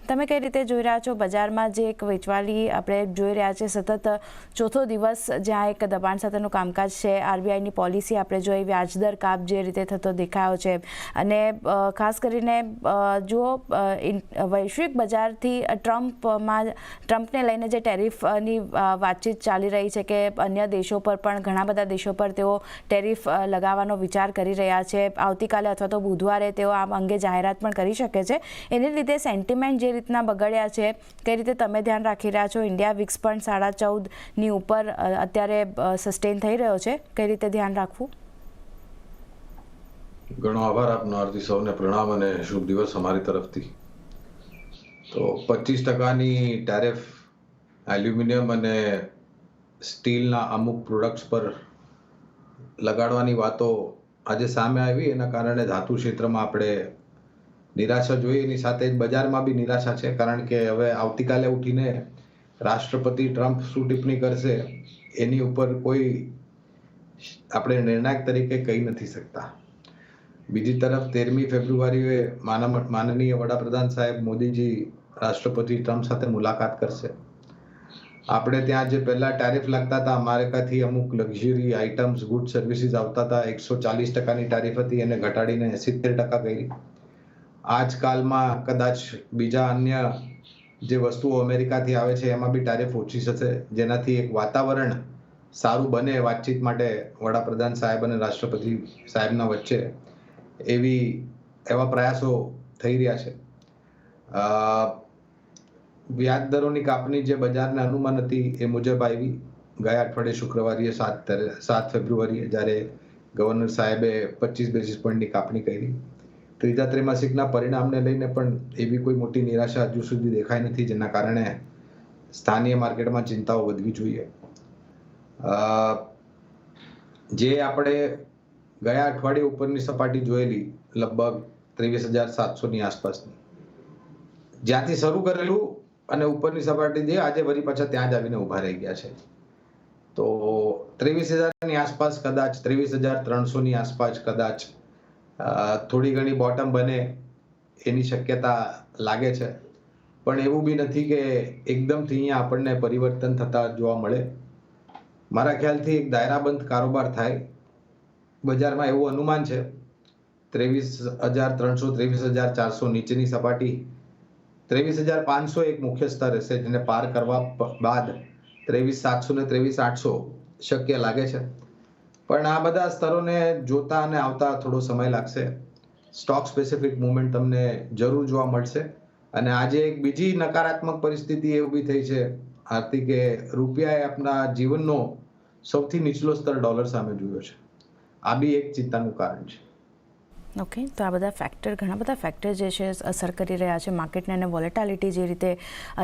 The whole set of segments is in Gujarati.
તમે કઈ રીતે જોઈ રહ્યા છો બજારમાં જે એક વેચવાલી આપણે જોઈ રહ્યા છે સતત ચોથો દિવસ જ્યાં એક દબાણ સાથેનું કામકાજ છે, આરબીઆઈની પોલિસી આપણે જોઈ, વ્યાજદર કાપ જે રીતે થતો દેખાયો છે અને ખાસ કરીને જો વૈશ્વિક બજારથી ટ્રમ્પને લઈને જે ટેરિફની વાતચીત ચાલી રહી છે કે અન્ય દેશો પર પણ ઘણા બધા દેશો પર તેઓ ટેરિફ લગાવવાનો વિચાર કરી રહ્યા છે, આવતીકાલે અથવા તો બુધવારે તેઓ આ અંગે જાહેરાત પણ કરી શકે છે, એને લીધે સેન્ટિમેન્ટ જે રીતના બગડ્યા છે કઈ રીતે તમે ધ્યાન રાખી રહ્યા છો? ઇન્ડિયા વિક્સ પણ 14.5ની ઉપર અત્યારે સસ્ટેન થઈ રહ્યો છે, કઈ રીતે ધ્યાન રાખવું? ઘણો આભાર આપનો આરતી, સૌને પ્રણામ અને શુભ દિવસ અમારી તરફથી. તો 25%ની ટેરિફ એલ્યુમિનિયમ અને સ્ટીલના અમુક પ્રોડક્ટ્સ પર લગાડવાની વાતો આજે સામે આવી, એના કારણે ધાતુ ક્ષેત્રમાં આપણે નિરાશા જોઈએ. એની સાથે બજારમાં બી નિરાશા છે, કારણ કે હવે આવતીકાલે ઉઠીને રાષ્ટ્રપતિ ટ્રમ્પ શું ટિપ્પણી કરશે એની ઉપર કોઈ આપણે નિર્ણાયક તરીકે કહી નથી શકતા. બીજી તરફ 13મી ફેબ્રુઆરીએ માનનીય વડાપ્રધાન સાહેબ મોદીજી રાષ્ટ્રપતિ ટ્રમ્પ સાથે મુલાકાત કરશે. આપણે ત્યાં જે પહેલા ટેરિફ લાગતા હતા અમેરિકાથી, અમુક લક્ઝરી આઇટમ્સ, ગુડ સર્વિસીસ આવતા હતા, 140%ની ટેરિફ હતી, એને ઘટાડીને 70% કરી. આજકાલમાં કદાચ બીજા અન્ય જે વસ્તુઓ અમેરિકાથી આવે છે એમાં બી ટેરિફ ઓછી થશે, જેનાથી એક વાતાવરણ સારું બને વાતચીત માટે વડાપ્રધાન સાહેબ અને રાષ્ટ્રપતિ સાહેબના વચ્ચે, એવા પ્રયાસો થઈ રહ્યા છે. વ્યાજ દરોની કાપણી જે બજારને અનુમાન હતી એ મુજબ આવી ગયા અઠવાડિયે શુક્રવારે 7 ફેબ્રુઆરીએ, જ્યારે ગવર્નર સાહેબે 25 બેસિસ પોઈન્ટની કાપણી કરી. ત્રીજા ત્રિમાસિકના પરિણામને લઈને પણ એવી કોઈ મોટી નિરાશા હજુ સુધી દેખાઈ નથી, જેના કારણે સ્થાનીય માર્કેટમાં ચિંતાઓ વધવી જોઈએ. જે આપણે ગયા અઠવાડિયે ઉપરની સપાટી જોયેલી લગભગ 23,700ની આસપાસની, જ્યાંથી શરૂ કરેલું અને ઉપરની સપાટી જે આજે વળી પાછા ત્યાં જ આવીને ઉભા રહી ગયા છે. તો 23,000ની આસપાસ, કદાચ 23,300ની આસપાસ કદાચ થોડી ઘણી બોટમ બને એની શક્યતા લાગે છે. પણ એવું બી નથી કે એકદમથી અહીંયા આપણને પરિવર્તન થતા જોવા મળે. મારા ખ્યાલથી એક દાયરાબંધ કારોબાર થાય બજારમાં એવું અનુમાન છે. 23,300, 23,400 નીચેની સપાટી, 23,500 એક મુખ્ય સ્તર હશે, જેને પાર કરવા બાદ 23,700 ને 23,800 શક્ય લાગે છે. પણ આ બધા સ્તરોને જોતા અને આવતા થોડો સમય લાગશે. સ્ટોક સ્પેસિફિક મુવમેન્ટ તમને જરૂર જોવા મળશે. અને આજે એક બીજી નકારાત્મક પરિસ્થિતિ એ ઊભી થઈ છે આરતી, કે રૂપિયાએ આપણા જીવનનો સૌથી નીચલો સ્તર ડોલર સામે જોયો છે. આ બી એક ચિંતાનું કારણ છે. ઓકે, તો આ બધા ફેક્ટર, ઘણા બધા ફેક્ટર જે છે અસર કરી રહ્યા છે માર્કેટને, અને વોલેટાલિટી જે રીતે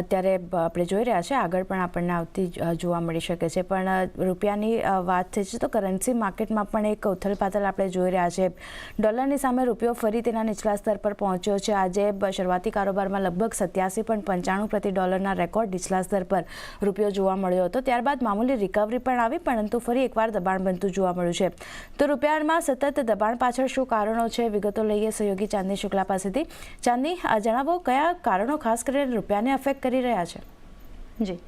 અત્યારે આપણે જોઈ રહ્યા છે આગળ પણ આપણને આવતી જોવા મળી શકે છે. પણ રૂપિયાની વાત થઈ છે તો કરન્સી માર્કેટમાં પણ એક ઉથલપાથલ આપણે જોઈ રહ્યા છે. ડોલરની સામે રૂપિયો ફરી તેના નીચલા સ્તર પર પહોંચ્યો છે. આજે શરૂઆતી કારોબારમાં લગભગ 87.95 પ્રતિ ડોલરના રેકોર્ડ નીચલા સ્તર પર રૂપિયો જોવા મળ્યો હતો. ત્યારબાદ મામૂલી રિકવરી પણ આવી, પરંતુ ફરી એકવાર દબાણ બનતું જોવા મળ્યું છે. તો રૂપિયામાં સતત દબાણ પાછળ શું કારણો છે, વિગતો લઈએ સહયોગી ચાંદની શુક્લા પાસેથી. ચાંદની, જણાવો કયા કારણો ખાસ કરીને રૂપિયાને અફેક્ટ કરી રહ્યા છે? જી,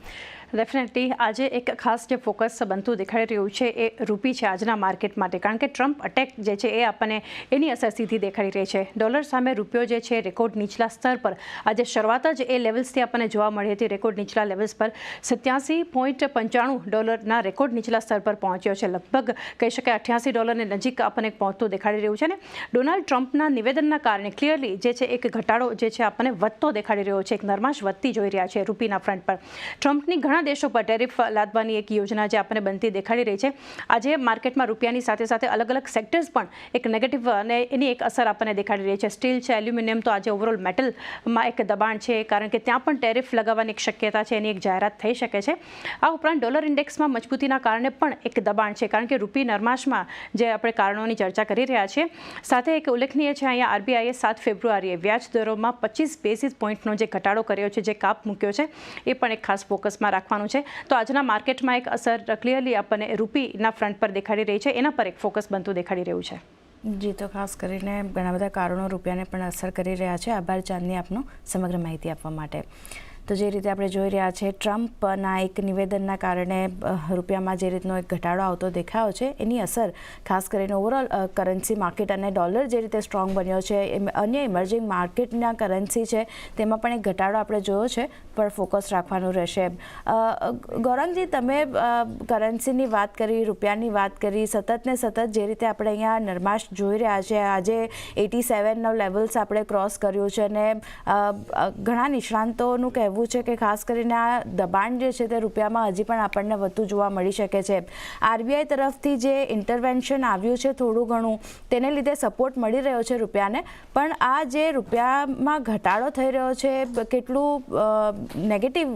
ડેફિનેટલી આજે એક ખાસ જે ફોકસ બનતું દેખાઈ રહ્યું છે એ રૂપી છે આજના માર્કેટ માટે, કારણ કે ટ્રમ્પ અટેક જે છે એ આપણને એની અસર સીધી દેખાઈ રહી છે. ડોલર સામે રૂપિયો જે છે રેકોર્ડ નીચલા સ્તર પર, આજે શરૂઆત જ એ લેવલ્સથી આપણને જોવા મળી હતી. રેકોર્ડ નીચલા લેવલ્સ પર 87.95 ડોલરના રેકોર્ડ નીચલા સ્તર પર પહોંચ્યો છે. લગભગ કહી શકાય $88 નજીક આપણને પહોંચતું દેખાડી રહ્યું છે. ને ડોનાલ્ડ ટ્રમ્પના નિવેદનના કારણે ક્લિયરલી જે છે એક ઘટાડો જે છે આપણને વધતો દેખાડી રહ્યો છે. એક નરમાશ વધતી જોઈ રહ્યા છે રૂપીના ફ્રન્ટ પર. ટ્રમ્પની ઘણા દેશો પર ટેરિફ લાદવાની એક યોજના જે આપણને બનતી દેખાડી રહી છે. આજે માર્કેટમાં રૂપિયાની સાથે સાથે અલગ અલગ સેક્ટર્સ પણ એક નેગેટિવ અને એની એક અસર આપણને દેખાડી રહી છે. સ્ટીલ છે, એલ્યુમિનિયમ, તો આજે ઓવરઓલ મેટલમાં એક દબાણ છે, કારણ કે ત્યાં પણ ટેરિફ લગાવવાની એક શક્યતા છે, એની એક જાહેરાત થઈ શકે છે. આ ઉપરાંત ડોલર ઇન્ડેક્સમાં મજબૂતીના કારણે પણ એક દબાણ છે, કારણ કે રૂપી નરમાશમાં જે આપણે કારણોની ચર્ચા કરી રહ્યા છીએ. સાથે એક ઉલ્લેખનીય છે, અહીંયા આરબીઆઈએ 7 ફેબ્રુઆરીએ વ્યાજ દરોમાં 25 બેસિસ પોઈન્ટનો જે ઘટાડો કર્યો છે, જે કાપ મૂક્યો છે, એ પણ એક ખાસ ફોકસમાં રાખવાનું છે. તો આજના માર્કેટમાં એક અસર ક્લિયરલી આપણને રૂપીના ફ્રન્ટ પર દેખાડી રહી છે, એના પર એક ફોકસ બનતું દેખાડી રહ્યું છે. જી, તો ખાસ કરીને ઘણા બધા કારણો રૂપિયાને પણ અસર કરી રહ્યા છે. આભાર ચાંદની આપનો સમગ્ર માહિતી આપવા માટે. તો જે રીતે આપણે જોઈ રહ્યા છે, ટ્રમ્પના એક નિવેદનના કારણે રૂપિયામાં જે રીતનો એક ઘટાડો આવતો દેખાયો છે, એની અસર ખાસ કરીને ઓવરઓલ કરન્સી માર્કેટ અને ડોલર જે રીતે સ્ટ્રોંગ બન્યો છે, અન્ય ઇમર્જિંગ માર્કેટના કરન્સી છે તેમાં પણ એક ઘટાડો આપણે જોયો છે, પર ફોકસ રાખવાનું રહેશે. ગૌરાંગજી, તમે કરન્સીની વાત કરી, રૂપિયાની વાત કરી, સતત ને સતત જે રીતે આપણે અહીંયા નરમાશ જોઈ રહ્યા છે, આજે 87 લેવલ્સ આપણે ક્રોસ કર્યું છે અને ઘણા નિષ્ણાંતોનું કહેવું છે કે ખાસ કરીને આ દબાણ જે છે તે રૂપિયામાં હજી પણ આપણને વધુ જોવા મળી શકે છે. આરબીઆઈ તરફથી જે ઇન્ટરવેન્શન આવ્યું છે થોડું ઘણું, તેને લીધે સપોર્ટ મળી રહ્યો છે રૂપિયાને, પણ આ જે રૂપિયામાં ઘટાડો થઈ રહ્યો છે કેટલું નેગેટિવ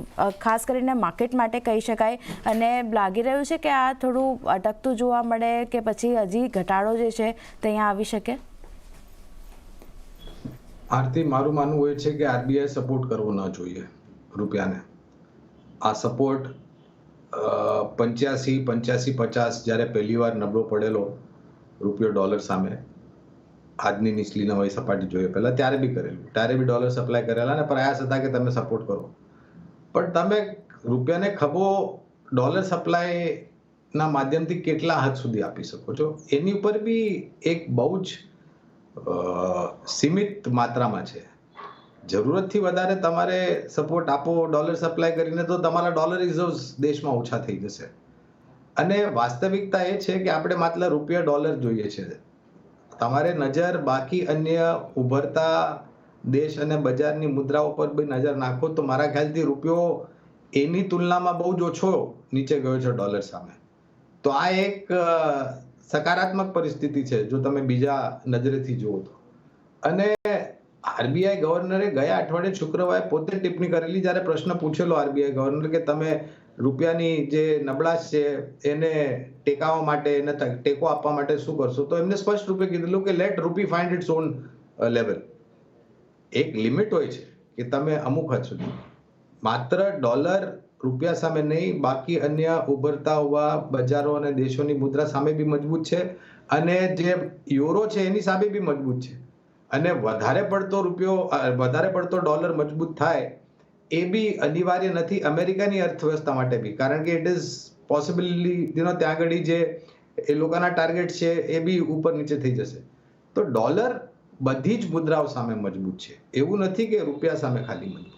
ખાસ કરીને માર્કેટ માટે કહી શકાય, અને લાગી રહ્યું છે કે આ થોડું અટકતું જોવા મળે કે પછી હજી ઘટાડો જે છે તે અહીંયા આવી શકે? આરતી, મારું માનવું એ છે કે આરબીઆઈ સપોર્ટ કરવો ન જોઈએ રૂપિયાને. આ સપોર્ટ 85-50 જ્યારે પહેલી વાર નબળો પડેલો રૂપિયો ડોલર સામે, આજની નીચલી નવાઈ સપાટી જોઈએ પહેલા, ત્યારે બી કરેલું, ત્યારે બી ડોલર સપ્લાય કરેલા અને પ્રયાસ હતા કે તમે સપોર્ટ કરો, પણ તમે રૂપિયાને ખભો ડોલર સપ્લાયના માધ્યમથી કેટલા હદ સુધી આપી શકો છો, એની ઉપર બી એક બહુ જ સીમિત માત્રામાં છે. જરૂરતથી વધારે તમારે સપોર્ટ આપો ડોલર સપ્લાય કરીને તો તમારા ડોલર રિઝર્વ્સ દેશમાં ઓછા થઈ જશે. અને વાસ્તવિકતા એ છે કે આપણે માત્ર રૂપિયા ડોલર જોઈએ છે. તમારે નજર બાકી અન્ય ઉભરતા દેશ અને બજારની મુદ્રાઓ પર બી નજર નાખો તો મારા ખ્યાલથી રૂપિયો એની તુલનામાં બહુ જ ઓછો નીચે ગયો છે ડોલર સામે. તો આ એક સકારાત્મક પરિસ્થિતિ છે જો તમે બીજા નજરેથી જુઓ તો. અને આરબીઆઈ ગવર્નરે ગયા અઠવાડિયે શુક્રવારે પોતે ટિપ્પણી કરેલી, જ્યારે પ્રશ્ન પૂછેલો આરબીઆઈ ગવર્નર કે તમે રૂપિયાની જે નબળાશ છે એને ટેકાવવા માટે, એને ટેકો આપવા માટે શું કરશો, તો એમને સ્પષ્ટ રૂપે કીધેલું કે લેટ રૂપી ફાઇન્ડ ઇટ્સ ઓન લેવલ. એક લિમિટ હોય છે કે તમે અમુક હદ સુધી માત્ર ડોલર રૂપિયા સામે નહીં, બાકી અન્ય ઉભરતા હોવા બજારો અને દેશોની મુદ્રા સામે બી મજબૂત છે, અને જે યુરો છે એની સામે બી મજબૂત છે. અને વધારે પડતો ડોલર મજબૂત થાય એ બી અનિવાર્ય નથી અમેરિકાની અર્થવ્યવસ્થા માટે બી, કારણ કે ઇટ ઇઝ પોસિબલી ત્યાં આગળ જે એ લોકોના ટાર્ગેટ છે એ બી ઉપર નીચે થઈ જશે. તો ડોલર બધી જ મુદ્રાઓ સામે મજબૂત છે, એવું નથી કે રૂપિયા સામે ખાલી મજબૂત.